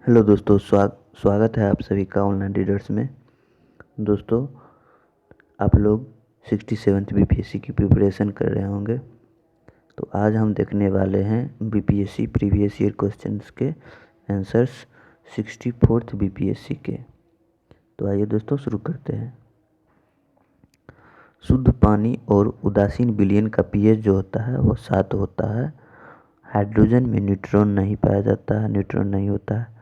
Hello दोस्तों, स्वागत है आप सभी का ऑनलाइन रीडर्स में। दोस्तों, आप लोग 67th बीपीएससी की प्रिपरेशन कर रहे होंगे, तो आज हम देखने वाले हैं बीपीएससी प्रीवियस ईयर क्वेश्चंस के आंसर्स 64th बीपीएससी के। तो आइए दोस्तों शुरू करते हैं। शुद्ध पानी और उदासीन विलयन का पीएच जो होता है वो 7 होता है। हाइड्रोजन में न्यूट्रॉन नहीं पाया जाता है, न्यूट्रॉन नहीं होता है।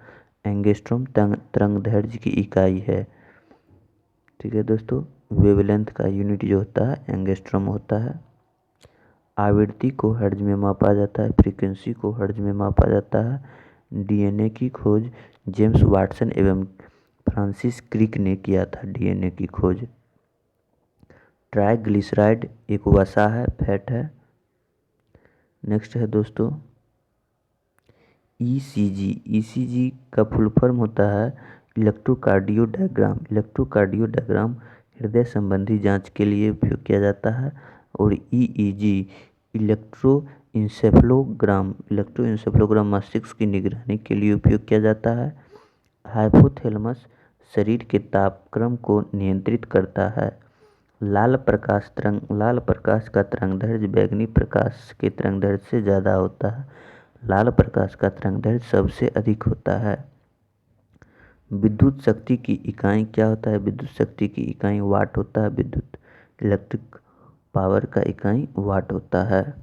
एंगस्ट्रॉम तरंगदैर्घ्य की इकाई है। ठीक है दोस्तों, वेवलेंथ का यूनिट जो होता है एंगस्ट्रॉम होता है। आवृत्ति को हर्ट्ज में मापा जाता है, फ्रीक्वेंसी को हर्ट्ज में मापा जाता है। डीएनए की खोज जेम्स वाटसन एवं फ्रांसिस क्रिक ने किया था। डीएनए की खोज। ट्राइग्लिसराइड एक वसा है, फैट है। नेक्स्ट है दोस्तों ईसीजी। ईसीजी का फुल फॉर्म होता है इलेक्ट्रोकार्डियोडायग्राम। इलेक्ट्रोकार्डियोडायग्राम हृदय संबंधी जांच के लिए उपयोग किया जाता है। और ईईजी इलेक्ट्रोइंसेफेलोग्राम मस्तिष्क की निगरानी के लिए उपयोग किया जाता है। हाइपोथैलेमस शरीर के तापक्रम को नियंत्रित करता है। लाल प्रकाश का तरंगदैर्घ्य बैंगनी प्रकाश के तरंगदैर्घ्य से ज़्यादा होता है। लाल प्रकाश का तरंगदैर्घ्य सबसे अधिक होता है। विद्युत शक्ति की इकाई क्या होता है? विद्युत शक्ति की इकाई वाट होता है। इलेक्ट्रिक पावर का इकाई वाट होता है।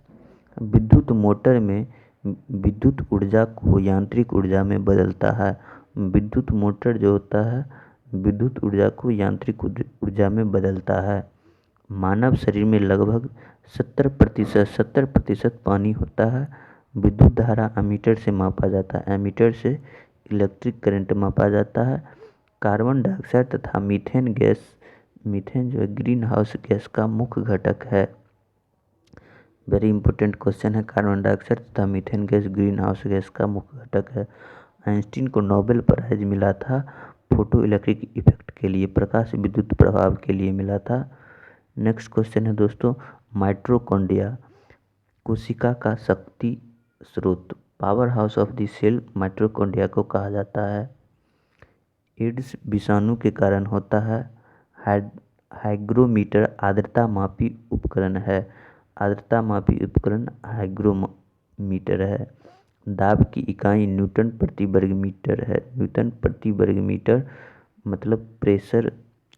विद्युत मोटर में विद्युत ऊर्जा को यांत्रिक ऊर्जा में बदलता है। विद्युत मोटर जो होता है विद्युत ऊर्जा को यांत्रिक ऊर्जा में बदलता है। मानव शरीर में लगभग 70% पानी होता है। विद्युत धारा एमीटर से मापा जाता है। एमीटर से इलेक्ट्रिक करंट मापा जाता है। कार्बन डाइऑक्साइड तथा मीथेन जो है ग्रीन हाउस गैस का मुख्य घटक है। वेरी इंपॉर्टेंट क्वेश्चन है। कार्बन डाइऑक्साइड तथा methane gas green house gas का मुख्य घटक है। आइंस्टीन को नोबेल प्राइज मिला था फोटो इलेक्ट्रिक इफेक्ट के लिए, प्रकाश विद्युत प्रभाव के लिए मिला था। नेक्स्ट क्वेश्चन है दोस्तों माइटोकॉन्ड्रिया। कोशिका का शक्ति स्रोत, power house of the cell mitochondria को कहा जाता है। एड्स विषाणु के कारण होता है। हाइग्रोमीटर आर्द्रता मापी उपकरण है। आर्द्रता मापी उपकरण हाइग्रोमीटर है। दाब की इकाई न्यूटन प्रति वर्ग मीटर है। न्यूटन प्रति वर्ग मीटर मतलब प्रेशर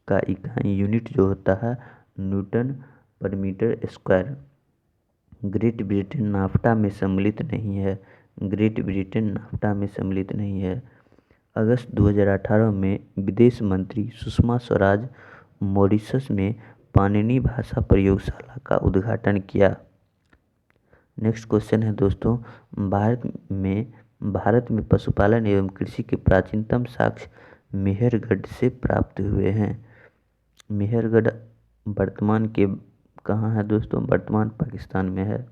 का इकाई यूनिट जो होता है न्यूटन पर metre square. Great Britain NAFTA में सम्मिलित नहीं है। ग्रेट ब्रिटेन नाफ्टा में सम्मिलित नहीं है। अगस्त 2018 में विदेश मंत्री सुषमा स्वराज मॉरिशस में पाणिनी भाषा प्रयोगशाला का उद्घाटन किया। नेक्स्ट क्वेश्चन है दोस्तों भारत में पशुपालन एवं कृषि के प्राचीनतम साक्ष्य मेहरगढ़ से प्राप्त हुए हैं। मेहरगढ़ वर्तमान के कहाँ है दोस्तों? वर्तमान पाकिस्तान में है।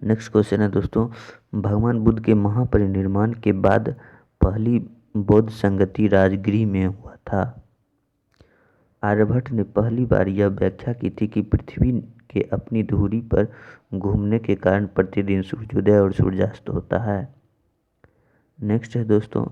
नेक्स्ट क्वेश्चन है दोस्तों भगवान बुद्ध के महापरिनिर्वाण के बाद पहली बौद्ध संगति राजगृह में हुआ था। आर्यभट्ट ने पहली बार यह व्याख्या की थी कि पृथ्वी के अपनी धुरी पर घूमने के कारण प्रतिदिन सूर्योदय और सूर्यास्त होता है। नेक्स्ट है दोस्तों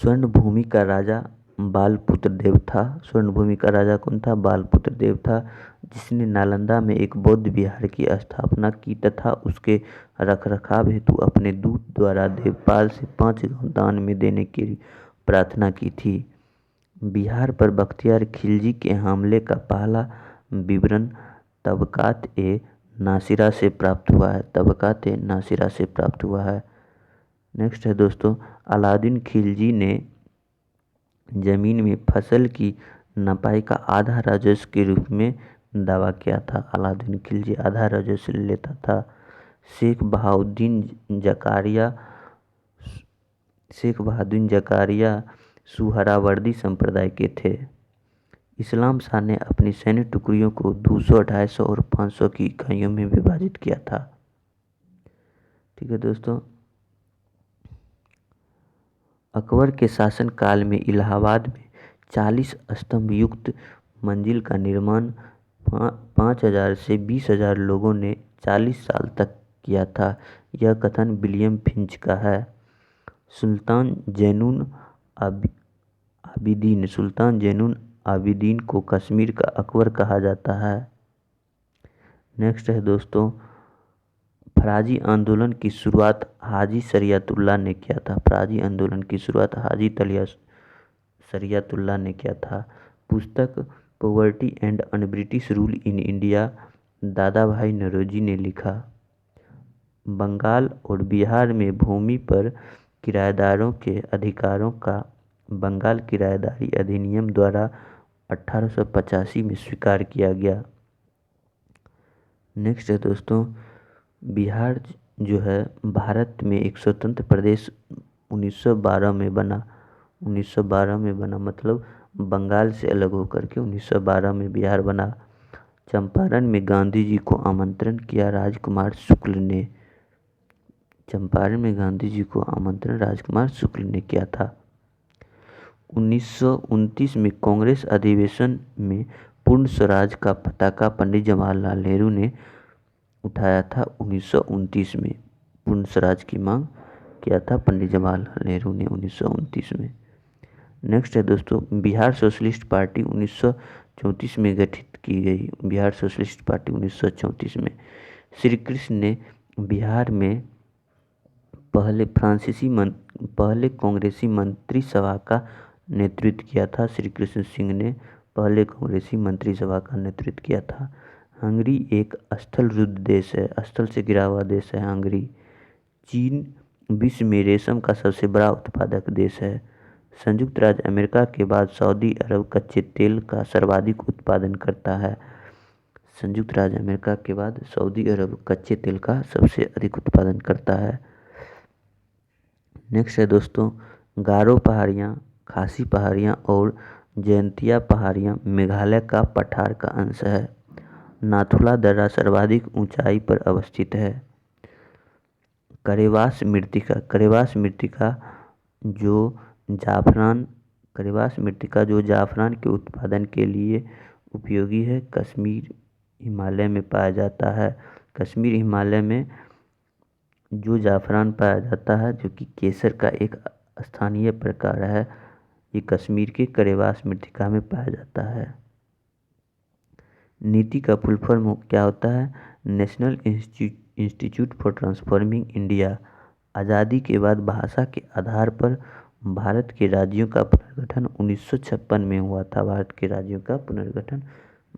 स्वर्णभूमि का राजा बालपुत्र देव था। स्वर्णभूमि का राजा कौन था? बालपुत्र देव था, जिसने नालंदा में एक बौद्ध विहार की स्थापना की तथा उसके रखरखाव हेतु अपने दूत द्वारा देवपाल से 5 गांव दान में देने की प्रार्थना की थी। बिहार पर बख्तियार खिलजी के हमले का पहला विवरण तबकात-ए-नासिरा से प्राप्त हुआ है। तबकात-ए-नासिरा से प्राप्त हुआ है। नेक्स्ट है दोस्तों अलाउद्दीन खिलजी ने जमीन में फसल की नपाई का आधा राजस्व के रूप में दावा किया था। अलाउद्दीन खिलजी आधा राजस्व लेता था। शेख बहाउद्दीन जकारिया सुहरावर्दी संप्रदाय के थे। इस्लाम शाह ने अपनी सैन्य टुकड़ियों को 200, 250 और 500 की इकाइयों में विभाजित किया था। ठीक है दोस्तों अकबर के शासनकाल में इलाहाबाद में 40 स्तंभ युक्त मंजिल का निर्माण 5,000 से 20,000 लोगों ने 40 साल तक किया था। यह कथन विलियम फिंच का है। सुल्तान जैनुल आबिदीन को कश्मीर का अकबर कहा जाता है। नेक्स्ट है दोस्तों, फराजी आंदोलन की शुरुआत हाजी शरियतुल्लाह ने किया था। फराजी आंदोलन की शुरुआत हाजी शरियतुल्लाह ने किया था। पुस्तक poverty and un British rule in India दादा भाई नौरोजी ने लिखा। बंगाल और बिहार में भूमि पर किराएदारों के अधिकारों का बंगाल किराएदारी अधिनियम द्वारा 1885 में स्वीकार किया गया। नेक्स्ट है दोस्तों, बिहार जो है भारत में एक स्वतंत्र प्रदेश 1912 में बना। 1912 में बना मतलब बंगाल से अलग होकर के 1912 में बिहार बना। चंपारण में गांधी जी को आमंत्रण किया राजकुमार शुक्ल ने। चंपारण में गांधी जी को आमंत्रण राजकुमार शुक्ल ने किया था। 1929 में कांग्रेस अधिवेशन में पूर्ण स्वराज का पताका पंडित जवाहरलाल नेहरू ने उठाया था। 1929 में पूर्ण स्वराज की मांग किया था पंडित जवाहरलाल नेहरू ने 1929 में। नेक्स्ट है दोस्तों, बिहार सोशलिस्ट पार्टी 1934 में गठित की गई। बिहार सोशलिस्ट पार्टी 1934 में। श्री कृष्ण ने बिहार में पहले कांग्रेसी मंत्रिसभा का नेतृत्व किया था। श्री कृष्ण सिंह ने पहले कांग्रेसी मंत्रिसभा का नेतृत्व किया था। हंगरी एक स्थल रुद्ध देश है, स्थल से घिरा हुआ देश है हंगरी। चीन विश्व में रेशम का सबसे बड़ा उत्पादक देश है। संयुक्त राज्य अमेरिका के बाद सऊदी अरब कच्चे तेल का सर्वाधिक उत्पादन करता है। संयुक्त राज्य अमेरिका के बाद सऊदी अरब कच्चे तेल का सबसे अधिक उत्पादन करता है। नेक्स्ट है दोस्तों, गारो पहाड़ियाँ, खासी पहाड़ियाँ और जयंतिया पहाड़ियाँ मेघालय का पठार का अंश है। नाथुला दर्रा सर्वाधिक ऊंचाई पर अवस्थित है। करेवास मृत्तिका जो जाफरान के उत्पादन के लिए उपयोगी है, कश्मीर हिमालय में पाया जाता है। कश्मीर हिमालय में जो जाफरान पाया जाता है, जो कि केसर का एक स्थानीय प्रकार है, ये कश्मीर के करेवास मृत्तिका में पाया जाता है। नीति का फुल फॉर्म क्या होता है? National institute for transforming India. आज़ादी के बाद भाषा के आधार पर भारत के राज्यों का पुनर्गठन 1956 में हुआ था। भारत के राज्यों का पुनर्गठन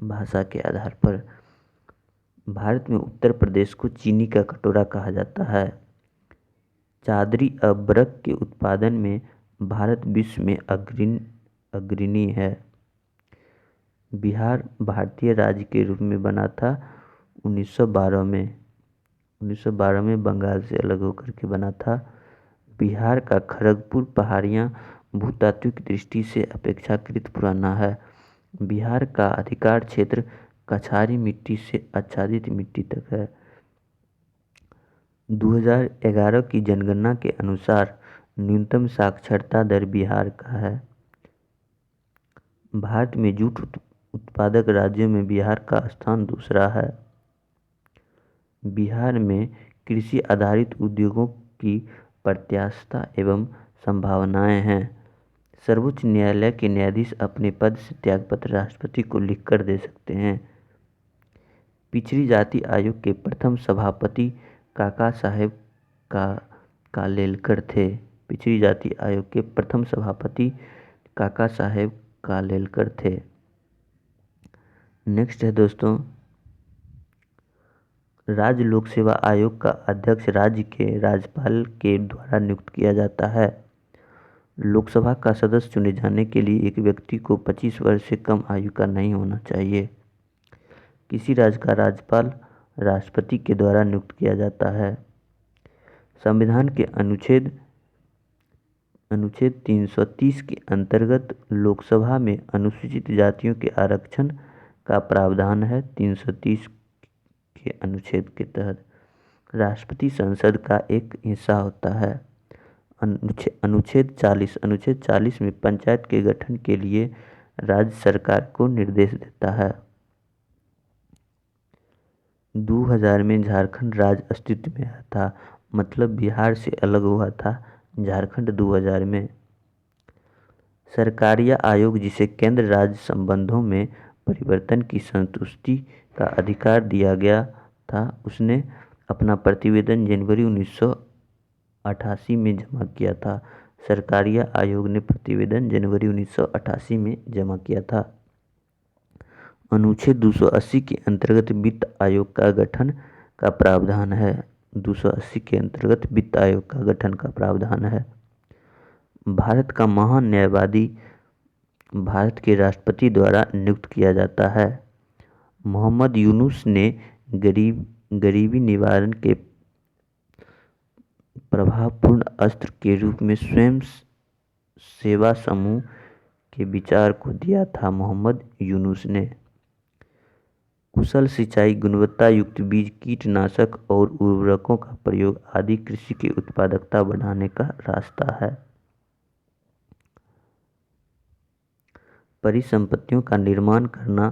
भाषा के आधार पर। भारत में उत्तर प्रदेश को चीनी का कटोरा कहा जाता है। चादरी अभ्रक के उत्पादन में भारत विश्व में अग्रणी है। बिहार भारतीय राज्य के रूप में बना था 1912 में। 1912 में बंगाल से अलग होकर के बना था। बिहार का खड़गपुर पहाड़ियाँ भूतात्विक दृष्टि से अपेक्षाकृत पुराना है। बिहार का अधिकार क्षेत्र कछारी मिट्टी से आच्छादित मिट्टी तक है। 2011 की जनगणना के अनुसार न्यूनतम साक्षरता दर बिहार का है। भारत में जूट उत्पादक राज्यों में बिहार का स्थान दूसरा है। बिहार में कृषि आधारित उद्योगों की प्रत्याशा एवं संभावनाएं हैं। सर्वोच्च न्यायालय के न्यायाधीश अपने पद से त्यागपत्र राष्ट्रपति को लिखकर दे सकते हैं। पिछड़ी जाति आयोग के प्रथम सभापति काका साहेब कालेलकर थे। पिछड़ी जाति आयोग के प्रथम सभापति काका साहेब कालेलकर थे। नेक्स्ट है दोस्तों, राज्य लोक सेवा आयोग का अध्यक्ष राज्य के राज्यपाल के द्वारा नियुक्त किया जाता है। लोकसभा का सदस्य चुने जाने के लिए एक व्यक्ति को 25 वर्ष से कम आयु का नहीं होना चाहिए। किसी राज्य का राज्यपाल राष्ट्रपति के द्वारा नियुक्त किया जाता है। संविधान के अनुच्छेद 330 के अंतर्गत लोकसभा में अनुसूचित जातियों के आरक्षण का प्रावधान है। 330 के अनुच्छेद के तहत राष्ट्रपति संसद का एक हिस्सा होता है। अनुच्छेद 40 में पंचायत के गठन के लिए राज्य सरकार को निर्देश देता है। 2000 में झारखंड राज्य अस्तित्व में आया था, मतलब बिहार से अलग हुआ था झारखंड 2000 में। सरकारिया आयोग, जिसे केंद्र राज्य संबंधों में परिवर्तन की संतुष्टि का अधिकार दिया गया था, उसने अपना प्रतिवेदन जनवरी 1988 में जमा किया था। सरकारिया आयोग ने प्रतिवेदन जनवरी 1988 में जमा किया था। अनुच्छेद 280 के अंतर्गत वित्त आयोग का गठन का प्रावधान है। 280 के अंतर्गत वित्त आयोग का गठन का प्रावधान है। भारत का महान न्यायवादी भारत के राष्ट्रपति द्वारा नियुक्त किया जाता है। मोहम्मद यूनुस ने गरीबी निवारण के प्रभावपूर्ण अस्त्र के रूप में स्वयं सेवा समूह के विचार को दिया था। मोहम्मद यूनुस ने कुशल सिंचाई, गुणवत्ता युक्त बीज, कीटनाशक और उर्वरकों का प्रयोग आदि कृषि की उत्पादकता बढ़ाने का रास्ता है। परिसंपत्तियों का निर्माण करना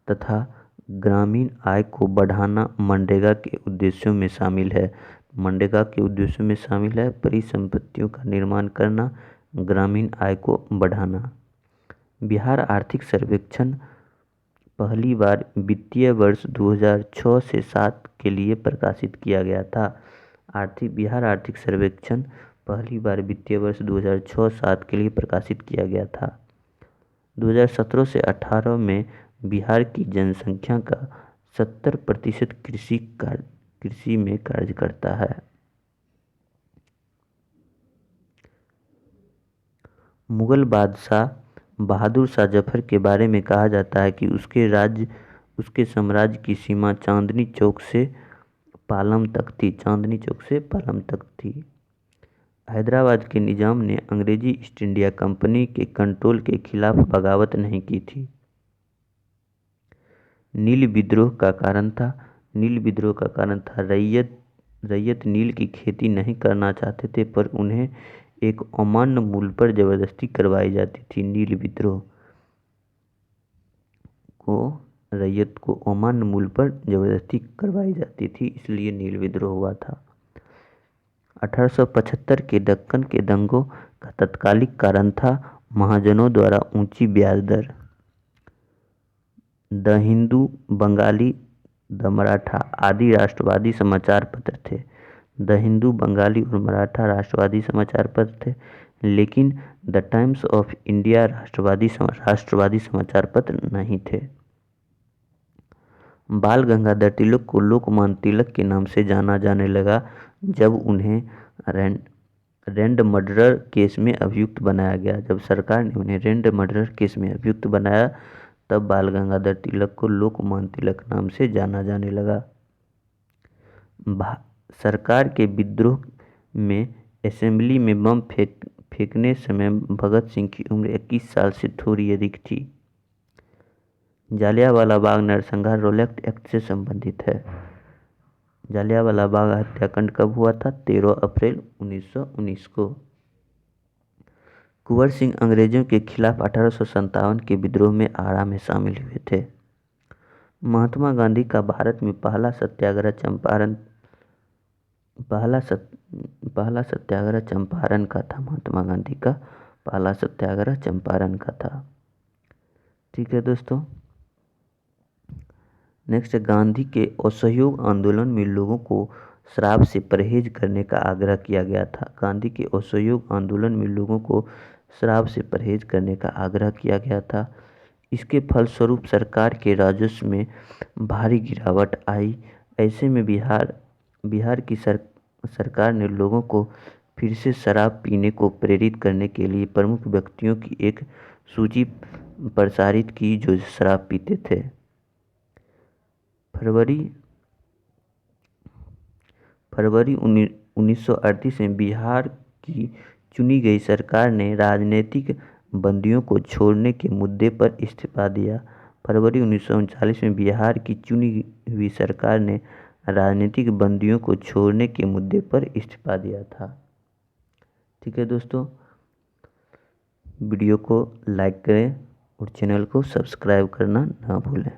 तथा ग्रामीण आय को बढ़ाना मनरेगा के उद्देश्यों में शामिल है। मनरेगा के उद्देश्यों में शामिल है परिसंपत्तियों का निर्माण करना, ग्रामीण आय को बढ़ाना। बिहार आर्थिक सर्वेक्षण पहली बार वित्तीय वर्ष 2006 से 7 के लिए प्रकाशित किया गया था। बिहार आर्थिक सर्वेक्षण पहली बार वित्तीय वर्ष 2006-7 के लिए प्रकाशित किया गया था। 2017 से 18 में बिहार की जनसंख्या का 70% कृषि में कार्य करता है। मुगल बादशाह बहादुर शाह जफर के बारे में कहा जाता है कि उसके साम्राज्य की सीमा चांदनी चौक से पालम तक थी। हैदराबाद के निजाम ने अंग्रेजी ईस्ट इंडिया कंपनी के कंट्रोल के खिलाफ बगावत नहीं की थी। नील विद्रोह का कारण था रैयत नील की खेती नहीं करना चाहते थे, पर उन्हें एक अमान्य मूल्य पर जबरदस्ती करवाई जाती थी। नील विद्रोह को रैयत को अमान्य मूल्य पर जबरदस्ती करवाई जाती थी, इसलिए नील विद्रोह हुआ था। 1875 के दक्कन के दंगों का तत्कालिक कारण था महाजनों द्वारा ऊंची ब्याज दर। द हिंदू, बंगाली, द मराठा आदि राष्ट्रवादी समाचार पत्र थे। द हिंदू, बंगाली और मराठा राष्ट्रवादी समाचार पत्र थे, लेकिन द टाइम्स ऑफ इंडिया राष्ट्रवादी समाचार पत्र नहीं थे। बाल गंगाधर तिलक को लोकमान्य तिलक के नाम से जाना जाने लगा जब उन्हें रैंड मर्डर केस में अभियुक्त बनाया गया। जब सरकार ने उन्हें रैंड मर्डर केस में अभियुक्त बनाया, तब बाल गंगाधर तिलक को लोकमान्य तिलक नाम से जाना जाने लगा। सरकार के विद्रोह में असेंबली में बम फेंकने समय भगत सिंह की उम्र 21 साल से थोड़ी अधिक थी। जालियांवाला बाग नरसंहार रोलेक्ट एक्ट से संबंधित है। जालियांवाला बाग हत्याकांड कब हुआ था? 13 अप्रैल 1919 को। कुंवर सिंह अंग्रेजों के खिलाफ 1857 के विद्रोह में आरा में शामिल हुए थे। महात्मा गांधी का भारत में पहला सत्याग्रह चंपारण का था। महात्मा गांधी का पहला सत्याग्रह चंपारण का था। ठीक है दोस्तों, नेक्स्ट, गांधी के असहयोग आंदोलन में लोगों को शराब से परहेज करने का आग्रह किया गया था। गांधी के असहयोग आंदोलन में लोगों को शराब से परहेज करने का आग्रह किया गया था। इसके फलस्वरूप सरकार के राजस्व में भारी गिरावट आई। ऐसे में बिहार की सरकार ने लोगों को फिर से शराब पीने को प्रेरित करने के लिए प्रमुख व्यक्तियों की एक सूची प्रसारित की जो शराब पीते थे। फरवरी 1938 में बिहार की चुनी गई सरकार ने राजनीतिक बंदियों को छोड़ने के मुद्दे पर इस्तीफा दिया। फरवरी 1939 में बिहार की चुनी हुई सरकार ने राजनीतिक बंदियों को छोड़ने के मुद्दे पर इस्तीफा दिया था। ठीक है दोस्तों, वीडियो को लाइक करें और चैनल को सब्सक्राइब करना ना भूलें।